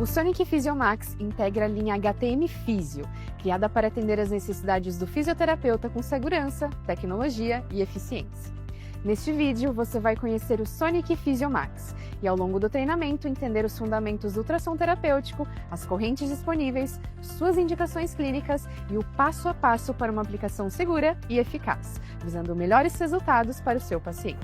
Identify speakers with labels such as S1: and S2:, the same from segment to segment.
S1: O Sonic Physiomax integra a linha HTM Physio, criada para atender às necessidades do fisioterapeuta com segurança, tecnologia e eficiência. Neste vídeo, você vai conhecer o Sonic Physiomax e, ao longo do treinamento, entender os fundamentos do ultrassom terapêutico, as correntes disponíveis, suas indicações clínicas e o passo a passo para uma aplicação segura e eficaz, visando melhores resultados para o seu paciente.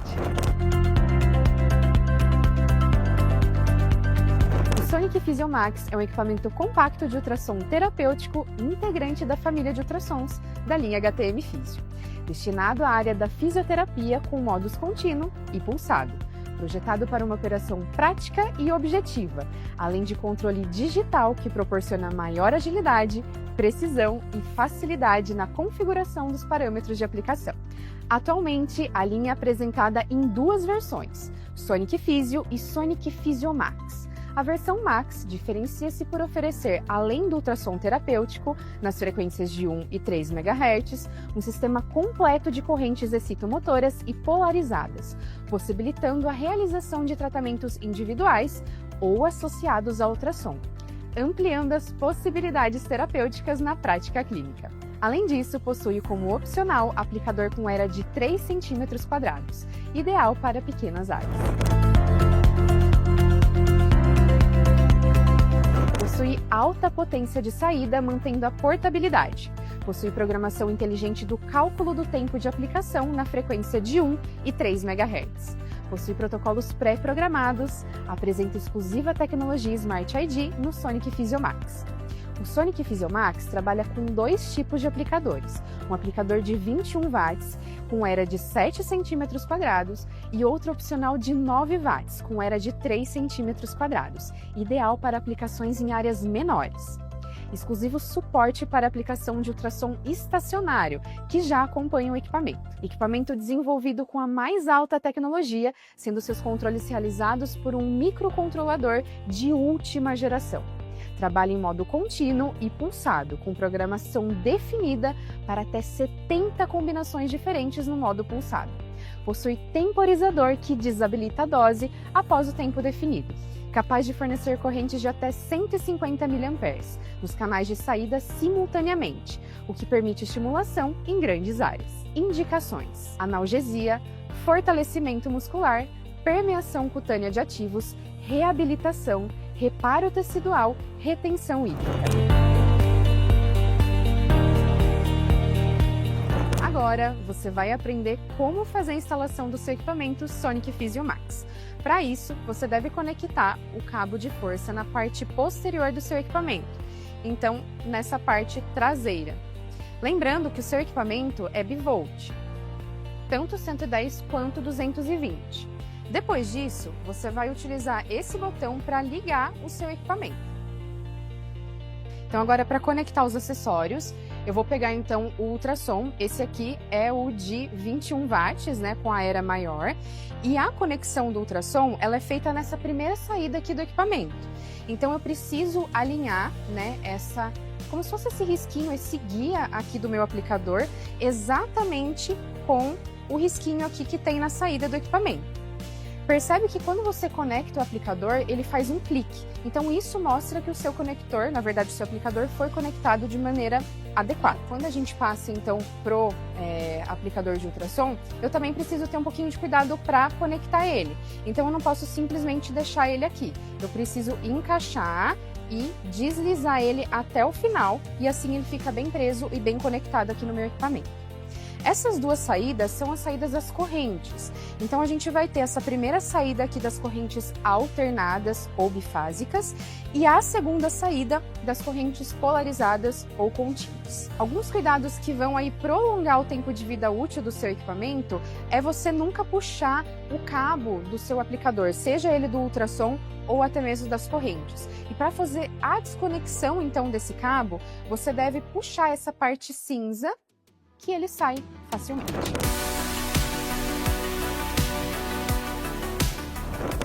S1: O Sonic Physiomax é um equipamento compacto de ultrassom terapêutico integrante da família de ultrassons da linha HTM Physio, destinado à área da fisioterapia com modos contínuo e pulsado, projetado para uma operação prática e objetiva, além de controle digital que proporciona maior agilidade, precisão e facilidade na configuração dos parâmetros de aplicação. Atualmente, a linha é apresentada em duas versões, Sonic Physio e Sonic Physiomax. A versão Max diferencia-se por oferecer, além do ultrassom terapêutico, nas frequências de 1 e 3 MHz, um sistema completo de correntes excitomotoras e polarizadas, possibilitando a realização de tratamentos individuais ou associados ao ultrassom, ampliando as possibilidades terapêuticas na prática clínica. Além disso, possui como opcional aplicador com era de 3 cm², ideal para pequenas áreas. Possui alta potência de saída, mantendo a portabilidade. Possui programação inteligente do cálculo do tempo de aplicação na frequência de 1 e 3 MHz. Possui protocolos pré-programados, apresenta exclusiva tecnologia Smart ID no Sonic Physiomax. O Sonic Physiomax trabalha com dois tipos de aplicadores, um aplicador de 21 watts, com era de 7 cm², e outro opcional de 9 watts, com era de 3 cm², ideal para aplicações em áreas menores. Exclusivo suporte para aplicação de ultrassom estacionário, que já acompanha o equipamento. Equipamento desenvolvido com a mais alta tecnologia, sendo seus controles realizados por um microcontrolador de última geração. Trabalha em modo contínuo e pulsado, com programação definida para até 70 combinações diferentes no modo pulsado. Possui temporizador que desabilita a dose após o tempo definido, capaz de fornecer correntes de até 150 mA nos canais de saída simultaneamente, o que permite estimulação em grandes áreas. Indicações: analgesia, fortalecimento muscular, permeação cutânea de ativos, reabilitação, reparo tecidual, retenção hídrica. Agora, você vai aprender como fazer a instalação do seu equipamento Sonic Physiomax. Para isso, você deve conectar o cabo de força na parte posterior do seu equipamento, então nessa parte traseira. Lembrando que o seu equipamento é bivolt, tanto 110 quanto 220. Depois disso, você vai utilizar esse botão para ligar o seu equipamento. Então agora, para conectar os acessórios, eu vou pegar então o ultrassom. Esse aqui é o de 21 watts, né, com a era maior. E a conexão do ultrassom, ela é feita nessa primeira saída aqui do equipamento. Então eu preciso alinhar, né, como se fosse esse risquinho, esse guia aqui do meu aplicador, exatamente com o risquinho aqui que tem na saída do equipamento. Percebe que quando você conecta o aplicador, ele faz um clique. Então isso mostra que o seu conector, na verdade o seu aplicador, foi conectado de maneira adequada. Quando a gente passa então pro aplicador de ultrassom, eu também preciso ter um pouquinho de cuidado para conectar ele. Então eu não posso simplesmente deixar ele aqui. Eu preciso encaixar e deslizar ele até o final, e assim ele fica bem preso e bem conectado aqui no meu equipamento. Essas duas saídas são as saídas das correntes. Então a gente vai ter essa primeira saída aqui das correntes alternadas ou bifásicas e a segunda saída das correntes polarizadas ou contínuas. Alguns cuidados que vão aí prolongar o tempo de vida útil do seu equipamento é você nunca puxar o cabo do seu aplicador, seja ele do ultrassom ou até mesmo das correntes. E para fazer a desconexão então desse cabo, você deve puxar essa parte cinza, que ele sai facilmente.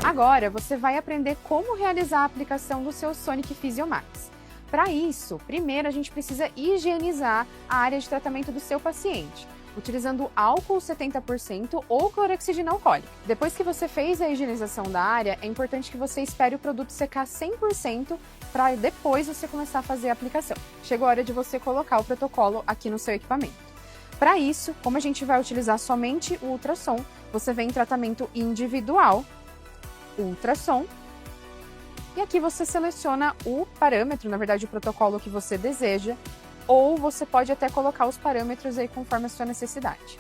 S1: Agora você vai aprender como realizar a aplicação do seu Sonic Physiomax. Para isso, primeiro a gente precisa higienizar a área de tratamento do seu paciente. utilizando álcool 70% ou clorexidina alcoólica. Depois que você fez a higienização da área, é importante que você espere o produto secar 100% para depois você começar a fazer a aplicação. Chegou a hora de você colocar o protocolo aqui no seu equipamento. Para isso, como a gente vai utilizar somente o ultrassom, você vem em tratamento individual, ultrassom, e aqui você seleciona o parâmetro, na verdade o protocolo que você deseja, ou você pode até colocar os parâmetros aí conforme a sua necessidade.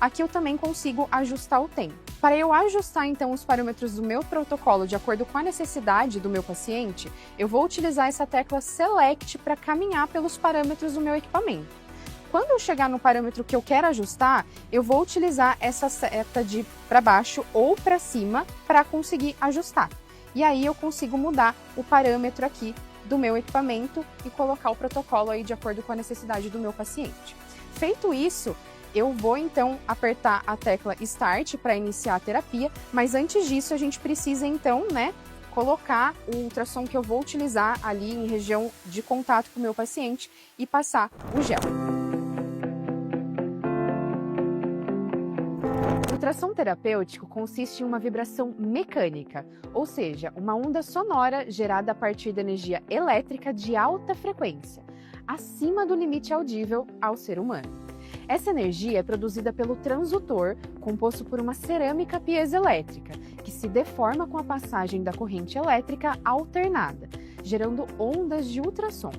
S1: Aqui eu também consigo ajustar o tempo. Para eu ajustar então os parâmetros do meu protocolo de acordo com a necessidade do meu paciente, eu vou utilizar essa tecla Select para caminhar pelos parâmetros do meu equipamento. Quando eu chegar no parâmetro que eu quero ajustar, eu vou utilizar essa seta de para baixo ou para cima para conseguir ajustar. E aí eu consigo mudar o parâmetro aqui do meu equipamento e colocar o protocolo aí de acordo com a necessidade do meu paciente. Feito isso, eu vou então apertar a tecla Start para iniciar a terapia, mas antes disso a gente precisa então, colocar o ultrassom que eu vou utilizar ali em região de contato com o meu paciente e passar o gel. O ultrassom terapêutico consiste em uma vibração mecânica, ou seja, uma onda sonora gerada a partir da energia elétrica de alta frequência, acima do limite audível ao ser humano. Essa energia é produzida pelo transdutor, composto por uma cerâmica piezoelétrica, que se deforma com a passagem da corrente elétrica alternada, gerando ondas de ultrassom.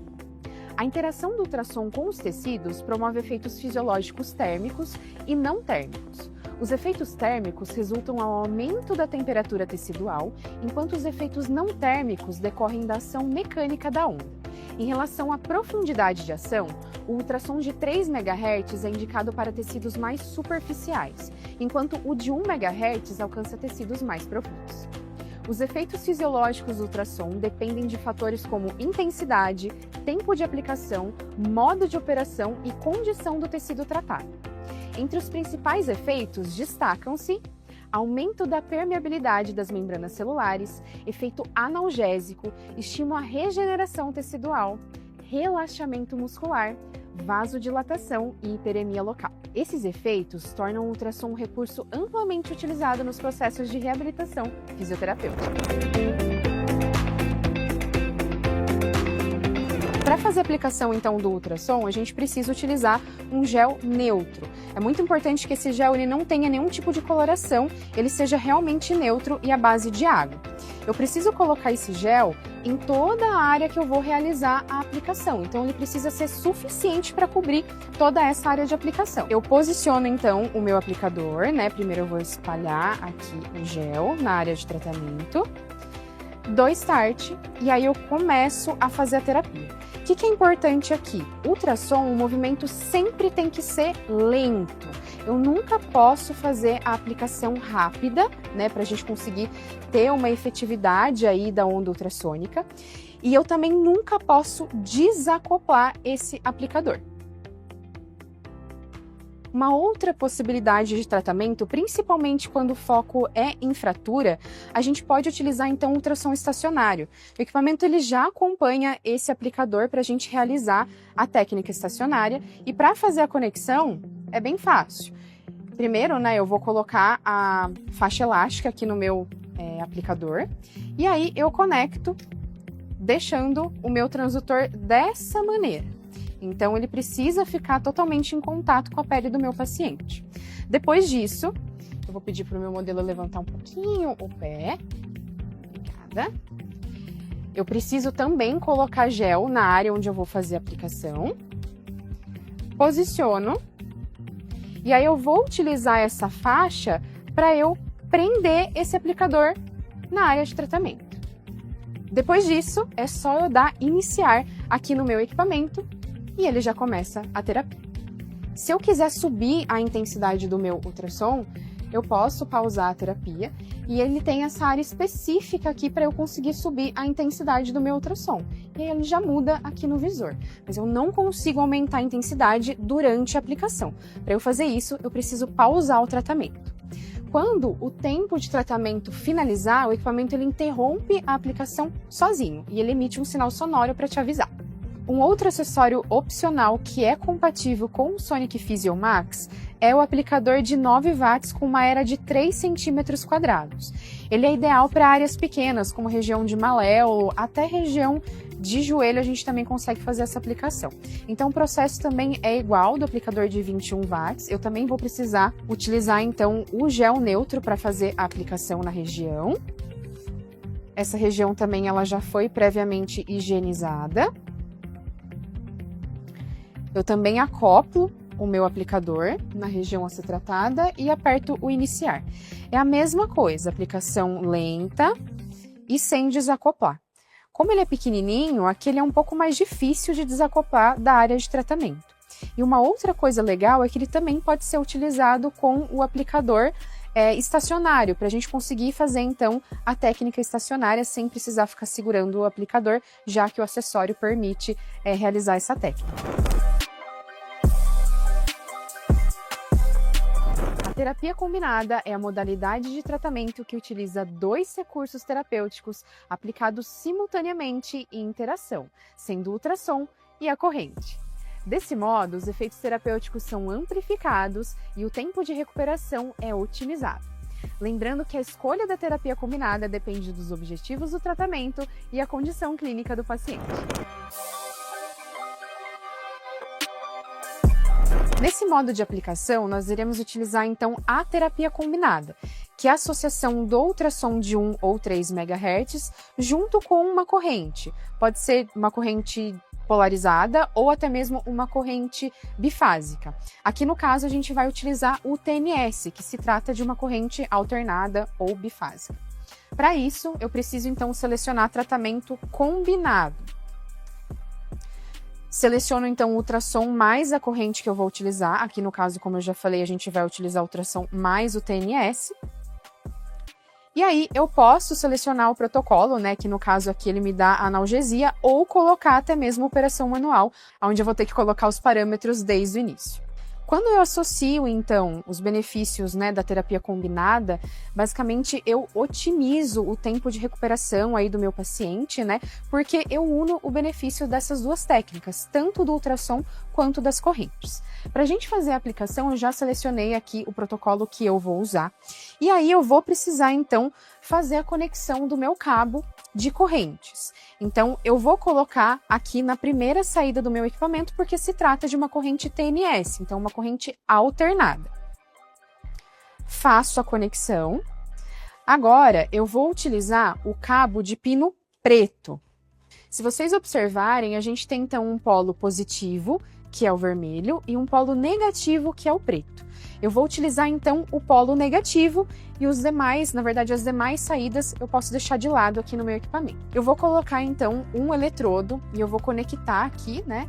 S1: A interação do ultrassom com os tecidos promove efeitos fisiológicos térmicos e não térmicos. Os efeitos térmicos resultam ao aumento da temperatura tecidual, enquanto os efeitos não térmicos decorrem da ação mecânica da onda. Em relação à profundidade de ação, o ultrassom de 3 MHz é indicado para tecidos mais superficiais, enquanto o de 1 MHz alcança tecidos mais profundos. Os efeitos fisiológicos do ultrassom dependem de fatores como intensidade, tempo de aplicação, modo de operação e condição do tecido tratado. Entre os principais efeitos destacam-se aumento da permeabilidade das membranas celulares, efeito analgésico, estímulo à regeneração tecidual, relaxamento muscular, vasodilatação e hiperemia local. Esses efeitos tornam o ultrassom um recurso amplamente utilizado nos processos de reabilitação fisioterapêutica. Para fazer a aplicação então do ultrassom, a gente precisa utilizar um gel neutro. É muito importante que esse gel ele não tenha nenhum tipo de coloração, ele seja realmente neutro e à base de água. Eu preciso colocar esse gel em toda a área que eu vou realizar a aplicação, então ele precisa ser suficiente para cobrir toda essa área de aplicação. Eu posiciono então o meu aplicador, Primeiro eu vou espalhar aqui o gel na área de tratamento, dou Start e aí eu começo a fazer a terapia. O que é importante aqui? Ultrassom, o movimento sempre tem que ser lento. Eu nunca posso fazer a aplicação rápida, para a gente conseguir ter uma efetividade aí da onda ultrassônica. E eu também nunca posso desacoplar esse aplicador. Uma outra possibilidade de tratamento, principalmente quando o foco é em fratura, a gente pode utilizar então o ultrassom estacionário. O equipamento ele já acompanha esse aplicador para a gente realizar a técnica estacionária e para fazer a conexão é bem fácil. Primeiro, eu vou colocar a faixa elástica aqui no meu aplicador e aí eu conecto deixando o meu transdutor dessa maneira. Então, ele precisa ficar totalmente em contato com a pele do meu paciente. Depois disso, eu vou pedir para o meu modelo levantar um pouquinho o pé. Obrigada. Eu preciso também colocar gel na área onde eu vou fazer a aplicação. Posiciono. E aí, eu vou utilizar essa faixa para eu prender esse aplicador na área de tratamento. Depois disso, é só eu dar iniciar aqui no meu equipamento e ele já começa a terapia. Se eu quiser subir a intensidade do meu ultrassom, eu posso pausar a terapia e ele tem essa área específica aqui para eu conseguir subir a intensidade do meu ultrassom. E aí ele já muda aqui no visor. Mas eu não consigo aumentar a intensidade durante a aplicação. Para eu fazer isso, eu preciso pausar o tratamento. Quando o tempo de tratamento finalizar, o equipamento ele interrompe a aplicação sozinho e ele emite um sinal sonoro para te avisar. Um outro acessório opcional que é compatível com o Sonic Physio Max é o aplicador de 9 watts com uma era de 3 centímetros quadrados. Ele é ideal para áreas pequenas, como região de malé ou até região de joelho, a gente também consegue fazer essa aplicação. Então o processo também é igual do aplicador de 21 watts. Eu também vou precisar utilizar então o gel neutro para fazer a aplicação na região. Essa região também ela já foi previamente higienizada. Eu também acoplo o meu aplicador na região a ser tratada e aperto o iniciar. É a mesma coisa, aplicação lenta e sem desacoplar. Como ele é pequenininho, aqui ele é um pouco mais difícil de desacoplar da área de tratamento. E uma outra coisa legal é que ele também pode ser utilizado com o aplicador estacionário, para a gente conseguir fazer então a técnica estacionária sem precisar ficar segurando o aplicador, já que o acessório permite realizar essa técnica. A terapia combinada é a modalidade de tratamento que utiliza 2 recursos terapêuticos aplicados simultaneamente em interação, sendo o ultrassom e a corrente. Desse modo, os efeitos terapêuticos são amplificados e o tempo de recuperação é otimizado. Lembrando que a escolha da terapia combinada depende dos objetivos do tratamento e a condição clínica do paciente. Nesse modo de aplicação, nós iremos utilizar então a terapia combinada, que é a associação do ultrassom de 1 ou 3 MHz junto com uma corrente. Pode ser uma corrente polarizada ou até mesmo uma corrente bifásica. Aqui no caso a gente vai utilizar o TNS, que se trata de uma corrente alternada ou bifásica. Para isso, eu preciso então selecionar tratamento combinado. Seleciono então o ultrassom mais a corrente que eu vou utilizar. Aqui no caso, como eu já falei, a gente vai utilizar o ultrassom mais o TNS. E aí eu posso selecionar o protocolo, né, que no caso aqui ele me dá analgesia, ou colocar até mesmo operação manual, onde eu vou ter que colocar os parâmetros desde o início. Quando eu associo, então, os benefícios, né, da terapia combinada, basicamente eu otimizo o tempo de recuperação aí do meu paciente, né, porque eu uno o benefício dessas duas técnicas, tanto do ultrassom quanto das correntes. Para a gente fazer a aplicação, eu já selecionei aqui o protocolo que eu vou usar, e aí eu vou precisar, então, fazer a conexão do meu cabo de correntes. Então, eu vou colocar aqui na primeira saída do meu equipamento, porque se trata de uma corrente TNS, então uma corrente alternada. Faço a conexão. Agora, eu vou utilizar o cabo de pino preto. Se vocês observarem, a gente tem então um polo positivo, que é o vermelho, e um polo negativo, que é o preto. Eu vou utilizar então o polo negativo e os demais, na verdade as demais saídas eu posso deixar de lado aqui no meu equipamento. Eu vou colocar então um eletrodo e eu vou conectar aqui, né,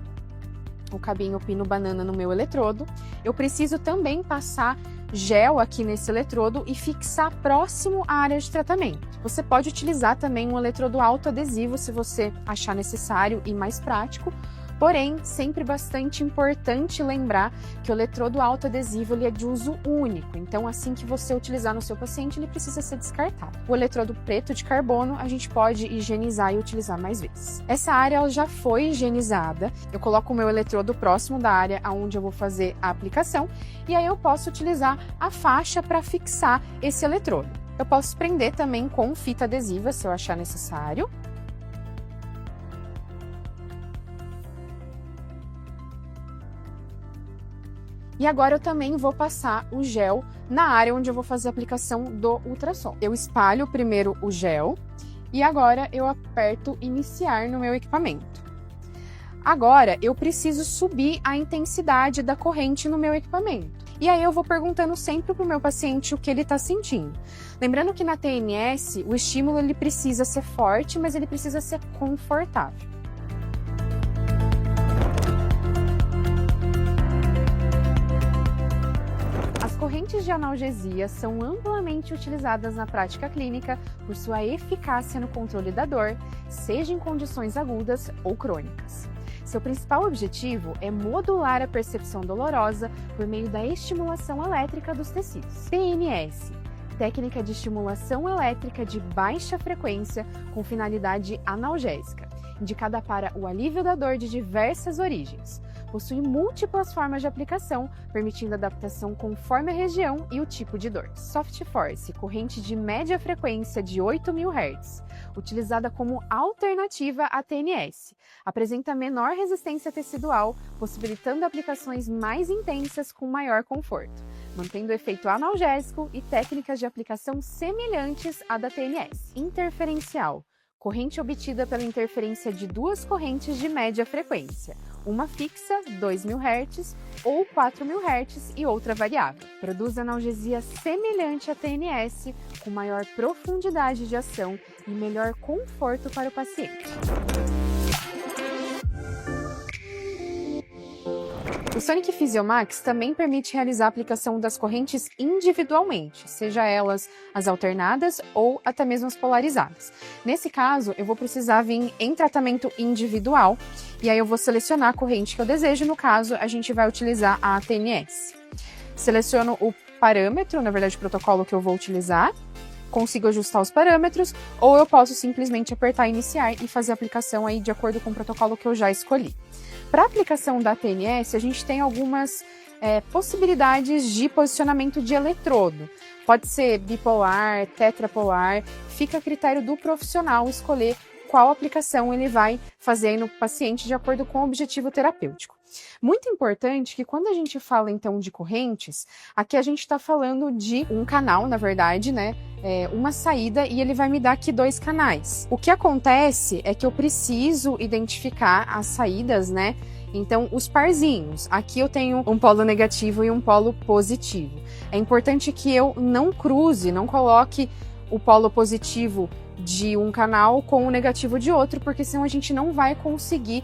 S1: o cabinho pino banana no meu eletrodo. Eu preciso também passar gel aqui nesse eletrodo e fixar próximo à área de tratamento. Você pode utilizar também um eletrodo autoadesivo se você achar necessário e mais prático. Porém, sempre bastante importante lembrar que o eletrodo autoadesivo ele é de uso único, então assim que você utilizar no seu paciente, ele precisa ser descartado. O eletrodo preto de carbono a gente pode higienizar e utilizar mais vezes. Essa área ela já foi higienizada, eu coloco o meu eletrodo próximo da área onde eu vou fazer a aplicação e aí eu posso utilizar a faixa para fixar esse eletrodo. Eu posso prender também com fita adesiva se eu achar necessário. E agora eu também vou passar o gel na área onde eu vou fazer a aplicação do ultrassom. Eu espalho primeiro o gel e agora eu aperto iniciar no meu equipamento. Agora eu preciso subir a intensidade da corrente no meu equipamento. E aí eu vou perguntando sempre para o meu paciente o que ele está sentindo. Lembrando que na TNS o estímulo ele precisa ser forte, mas ele precisa ser confortável. Correntes de analgesia são amplamente utilizadas na prática clínica por sua eficácia no controle da dor, seja em condições agudas ou crônicas. Seu principal objetivo é modular a percepção dolorosa por meio da estimulação elétrica dos tecidos. TNS, técnica de estimulação elétrica de baixa frequência com finalidade analgésica. indicada para o alívio da dor de diversas origens. Possui múltiplas formas de aplicação, permitindo adaptação conforme a região e o tipo de dor. Soft Force, corrente de média frequência de 8.000 Hz, utilizada como alternativa à TNS. Apresenta menor resistência tecidual, possibilitando aplicações mais intensas com maior conforto, mantendo o efeito analgésico e técnicas de aplicação semelhantes à da TNS. Interferencial, corrente obtida pela interferência de duas correntes de média frequência, uma fixa, 2.000 Hz, ou 4.000 Hz e outra variável. Produz analgesia semelhante à TNS, com maior profundidade de ação e melhor conforto para o paciente. O Sonic Physiomax também permite realizar a aplicação das correntes individualmente, seja elas as alternadas ou até mesmo as polarizadas. Nesse caso, eu vou precisar vir em tratamento individual e aí eu vou selecionar a corrente que eu desejo, no caso, a gente vai utilizar a TNS. Seleciono o parâmetro, na verdade o protocolo que eu vou utilizar, consigo ajustar os parâmetros, ou eu posso simplesmente apertar iniciar e fazer a aplicação aí de acordo com o protocolo que eu já escolhi. Para a aplicação da TNS, a gente tem algumas possibilidades de posicionamento de eletrodo. Pode ser bipolar, tetrapolar, fica a critério do profissional escolher qual aplicação ele vai fazer no paciente de acordo com o objetivo terapêutico. Muito importante que quando a gente fala então de correntes, aqui a gente está falando de um canal, na verdade, né? Uma saída e ele vai me dar aqui 2 canais. O que acontece é que eu preciso identificar as saídas, né? Então, os parzinhos. Aqui eu tenho um polo negativo e um polo positivo. É importante que eu não cruze, não coloque o polo positivo de um canal com o negativo de outro, porque senão a gente não vai conseguir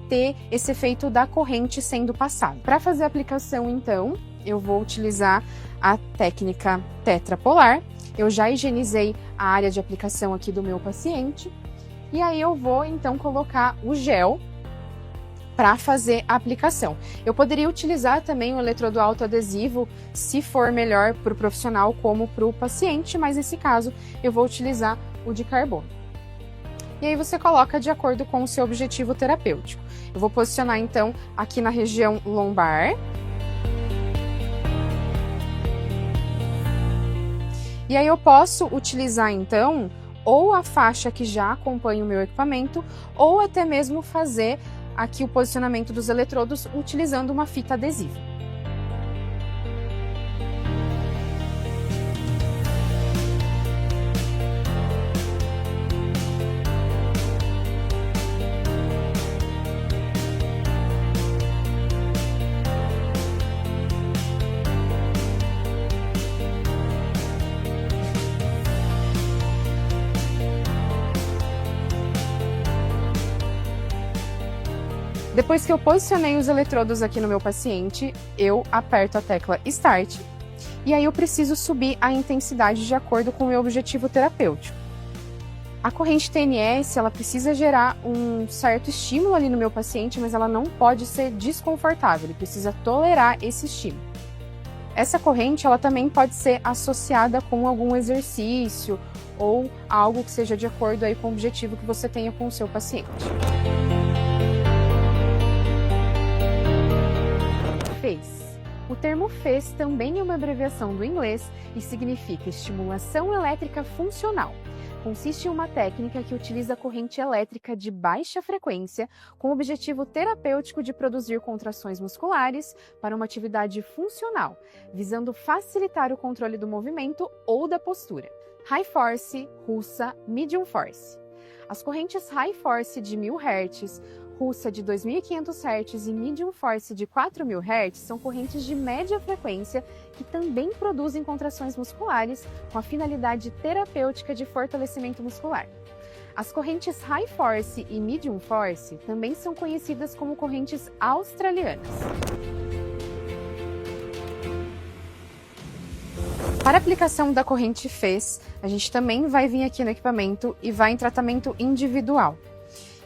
S1: ter esse efeito da corrente sendo passada. Para fazer a aplicação, então, eu vou utilizar a técnica tetrapolar. Eu já higienizei a área de aplicação aqui do meu paciente. E aí eu vou, então, colocar o gel para fazer a aplicação. Eu poderia utilizar também o eletrodo autoadesivo, se for melhor para o profissional como para o paciente, mas nesse caso eu vou utilizar o de carbono. E aí você coloca de acordo com o seu objetivo terapêutico. Eu vou posicionar então aqui na região lombar. E aí eu posso utilizar então ou a faixa que já acompanha o meu equipamento, ou até mesmo fazer aqui o posicionamento dos eletrodos utilizando uma fita adesiva. Depois que eu posicionei os eletrodos aqui no meu paciente, eu aperto a tecla Start e aí eu preciso subir a intensidade de acordo com o meu objetivo terapêutico. A corrente TNS, ela precisa gerar um certo estímulo ali no meu paciente, mas ela não pode ser desconfortável, ele precisa tolerar esse estímulo. Essa corrente, ela também pode ser associada com algum exercício ou algo que seja de acordo aí com o objetivo que você tenha com o seu paciente. FES. O termo FES também é uma abreviação do inglês e significa estimulação elétrica funcional. Consiste em uma técnica que utiliza corrente elétrica de baixa frequência com o objetivo terapêutico de produzir contrações musculares para uma atividade funcional, visando facilitar o controle do movimento ou da postura. High Force, russa, Medium Force. As correntes High Force de 1.000 Hz, russa de 2.500 Hz e Medium Force de 4.000 Hz são correntes de média frequência que também produzem contrações musculares com a finalidade terapêutica de fortalecimento muscular. As correntes High Force e Medium Force também são conhecidas como correntes australianas. Para a aplicação da corrente FES, a gente também vai vir aqui no equipamento e vai em tratamento individual.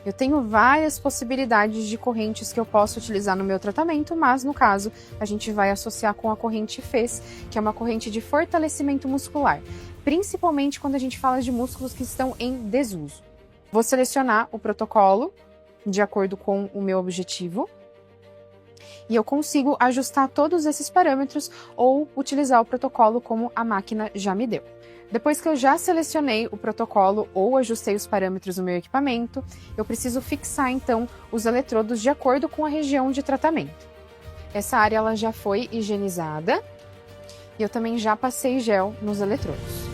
S1: Eu tenho várias possibilidades de correntes que eu posso utilizar no meu tratamento, mas no caso a gente vai associar com a corrente FES, que é uma corrente de fortalecimento muscular, principalmente quando a gente fala de músculos que estão em desuso. Vou selecionar o protocolo de acordo com o meu objetivo. E eu consigo ajustar todos esses parâmetros ou utilizar o protocolo como a máquina já me deu. Depois que eu já selecionei o protocolo ou ajustei os parâmetros do meu equipamento, eu preciso fixar então os eletrodos de acordo com a região de tratamento. Essa área ela já foi higienizada e eu também já passei gel nos eletrodos.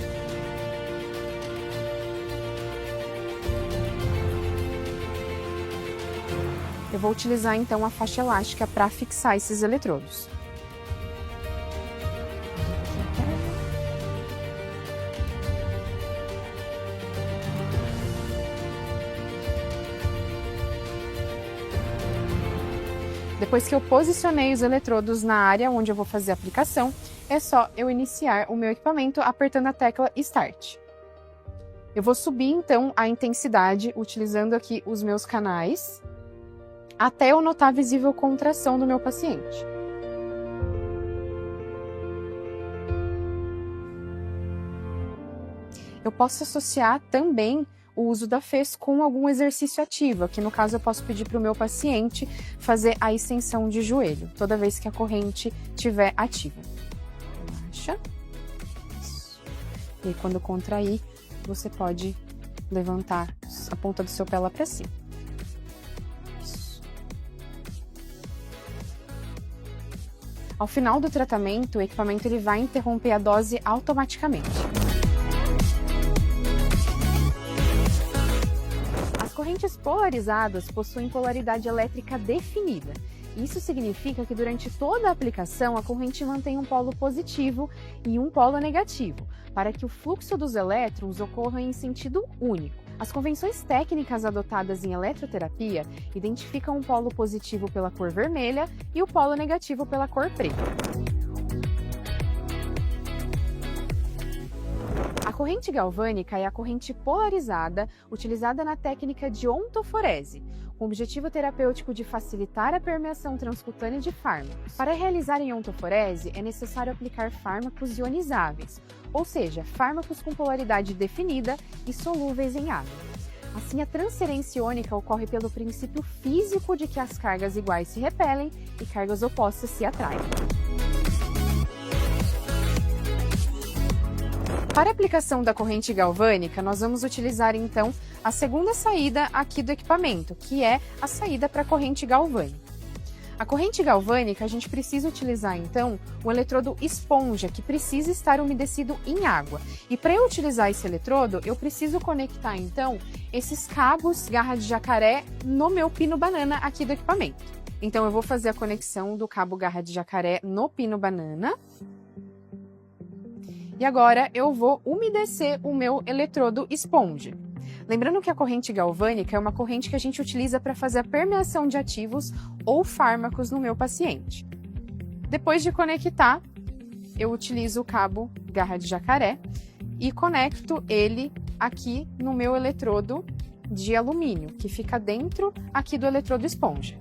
S1: Eu vou utilizar então a faixa elástica para fixar esses eletrodos. Depois que eu posicionei os eletrodos na área onde eu vou fazer a aplicação, é só eu iniciar o meu equipamento apertando a tecla Start. Eu vou subir então a intensidade utilizando aqui os meus canais, até eu notar visível contração do meu paciente. Eu posso associar também o uso da fez com algum exercício ativo. Aqui no caso eu posso pedir para o meu paciente fazer a extensão de joelho, toda vez que a corrente estiver ativa. Relaxa. Isso. E aí, quando contrair, você pode levantar a ponta do seu pé lá para cima. Ao final do tratamento, o equipamento ele vai interromper a dose automaticamente. As correntes polarizadas possuem polaridade elétrica definida. Isso significa que durante toda a aplicação a corrente mantém um polo positivo e um polo negativo, para que o fluxo dos elétrons ocorra em sentido único. As convenções técnicas adotadas em eletroterapia identificam o polo positivo pela cor vermelha e o polo negativo pela cor preta. A corrente galvânica é a corrente polarizada utilizada na técnica de ontoforese, com o objetivo terapêutico de facilitar a permeação transcutânea de fármacos. Para realizar em ontoforese, é necessário aplicar fármacos ionizáveis, ou seja, fármacos com polaridade definida e solúveis em água. Assim, a transferência iônica ocorre pelo princípio físico de que as cargas iguais se repelem e cargas opostas se atraem. Para a aplicação da corrente galvânica, nós vamos utilizar então a segunda saída aqui do equipamento, que é a saída para a corrente galvânica. A corrente galvânica, a gente precisa utilizar então o eletrodo esponja, que precisa estar umedecido em água. E para eu utilizar esse eletrodo, eu preciso conectar então esses cabos garra de jacaré no meu pino banana aqui do equipamento. Então eu vou fazer a conexão do cabo garra de jacaré no pino banana. E agora eu vou umedecer o meu eletrodo esponja. Lembrando que a corrente galvânica é uma corrente que a gente utiliza para fazer a permeação de ativos ou fármacos no meu paciente. Depois de conectar, eu utilizo o cabo garra de jacaré e conecto ele aqui no meu eletrodo de alumínio, que fica dentro aqui do eletrodo esponja.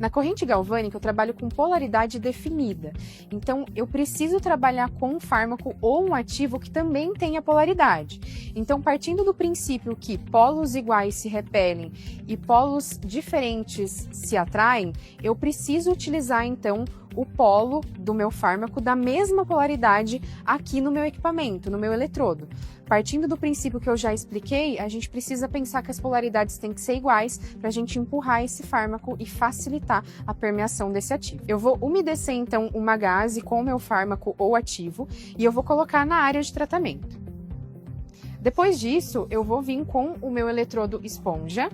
S1: Na corrente galvânica, eu trabalho com polaridade definida. Então, eu preciso trabalhar com um fármaco ou um ativo que também tenha polaridade. Então, partindo do princípio que polos iguais se repelem e polos diferentes se atraem, eu preciso utilizar, então, o polo do meu fármaco da mesma polaridade aqui no meu equipamento, no meu eletrodo. Partindo do princípio que eu já expliquei, a gente precisa pensar que as polaridades têm que ser iguais para a gente empurrar esse fármaco e facilitar a permeação desse ativo. Eu vou umedecer então uma gaze com o meu fármaco ou ativo e eu vou colocar na área de tratamento. Depois disso, eu vou vir com o meu eletrodo esponja.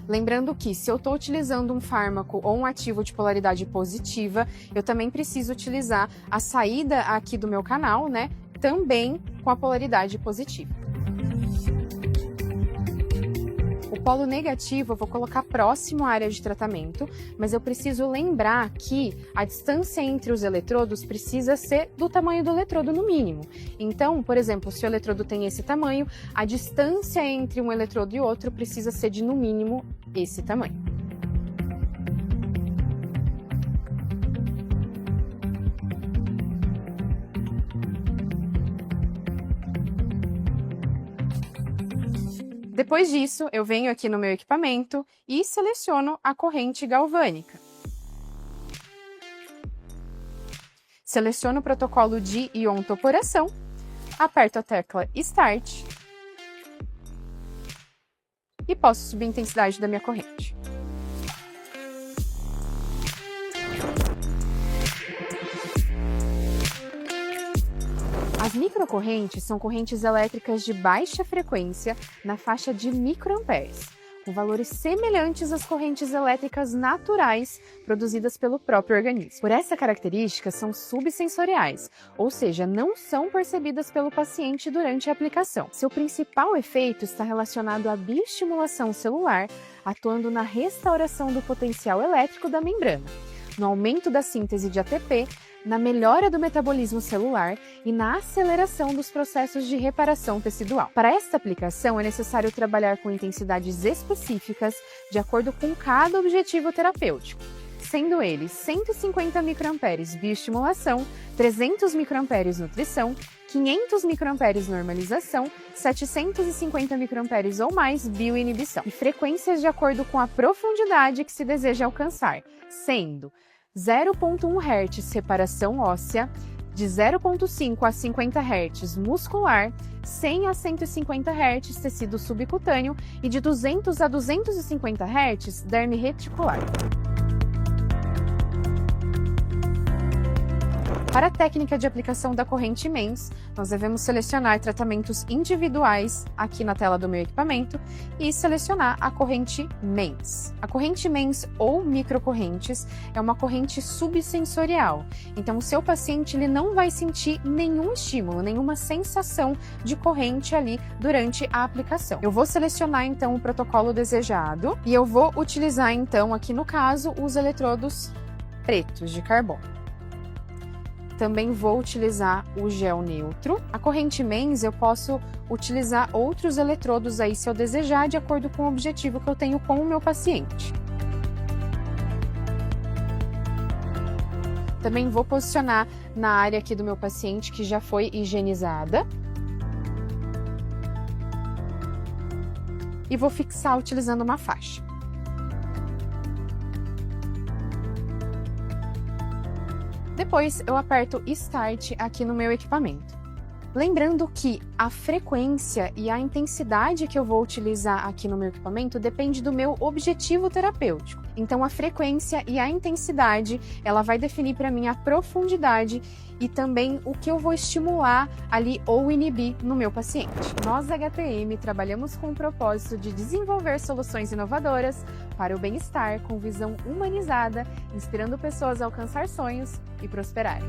S1: Lembrando que se eu estou utilizando um fármaco ou um ativo de polaridade positiva, eu também preciso utilizar a saída aqui do meu canal, né? Também com a polaridade positiva. O polo negativo eu vou colocar próximo à área de tratamento, mas eu preciso lembrar que a distância entre os eletrodos precisa ser do tamanho do eletrodo no mínimo. Então, por exemplo, se o eletrodo tem esse tamanho, a distância entre um eletrodo e outro precisa ser de no mínimo esse tamanho. Depois disso, eu venho aqui no meu equipamento e seleciono a corrente galvânica. Seleciono o protocolo de iontoporação, aperto a tecla Start e posso subir a intensidade da minha corrente. As microcorrentes são correntes elétricas de baixa frequência na faixa de microamperes, com valores semelhantes às correntes elétricas naturais produzidas pelo próprio organismo. Por essa característica, são subsensoriais, ou seja, não são percebidas pelo paciente durante a aplicação. Seu principal efeito está relacionado à bioestimulação celular, atuando na restauração do potencial elétrico da membrana, no aumento da síntese de ATP, na melhora do metabolismo celular e na aceleração dos processos de reparação tecidual. Para esta aplicação, é necessário trabalhar com intensidades específicas de acordo com cada objetivo terapêutico, sendo eles 150 microamperes bioestimulação, 300 microamperes nutrição, 500 microamperes normalização, 750 microamperes ou mais bioinibição, e frequências de acordo com a profundidade que se deseja alcançar, sendo 0,1 Hz reparação óssea, de 0,5 a 50 Hz muscular, 100 a 150 Hz tecido subcutâneo e de 200 a 250 Hz derme reticular. Para a técnica de aplicação da corrente MENS, nós devemos selecionar tratamentos individuais aqui na tela do meu equipamento e selecionar a corrente MENS. A corrente MENS ou microcorrentes é uma corrente subsensorial, então o seu paciente ele não vai sentir nenhum estímulo, nenhuma sensação de corrente ali durante a aplicação. Eu vou selecionar então o protocolo desejado e eu vou utilizar então aqui no caso os eletrodos pretos de carbono. Também vou utilizar o gel neutro. A corrente MENS eu posso utilizar outros eletrodos aí se eu desejar, de acordo com o objetivo que eu tenho com o meu paciente. Também vou posicionar na área aqui do meu paciente que já foi higienizada. E vou fixar utilizando uma faixa. Depois eu aperto Start aqui no meu equipamento. Lembrando que a frequência e a intensidade que eu vou utilizar aqui no meu equipamento depende do meu objetivo terapêutico. Então a frequência e a intensidade, ela vai definir para mim a profundidade e também o que eu vou estimular ali ou inibir no meu paciente. Nós da HTM trabalhamos com o propósito de desenvolver soluções inovadoras para o bem-estar com visão humanizada, inspirando pessoas a alcançar sonhos e prosperarem.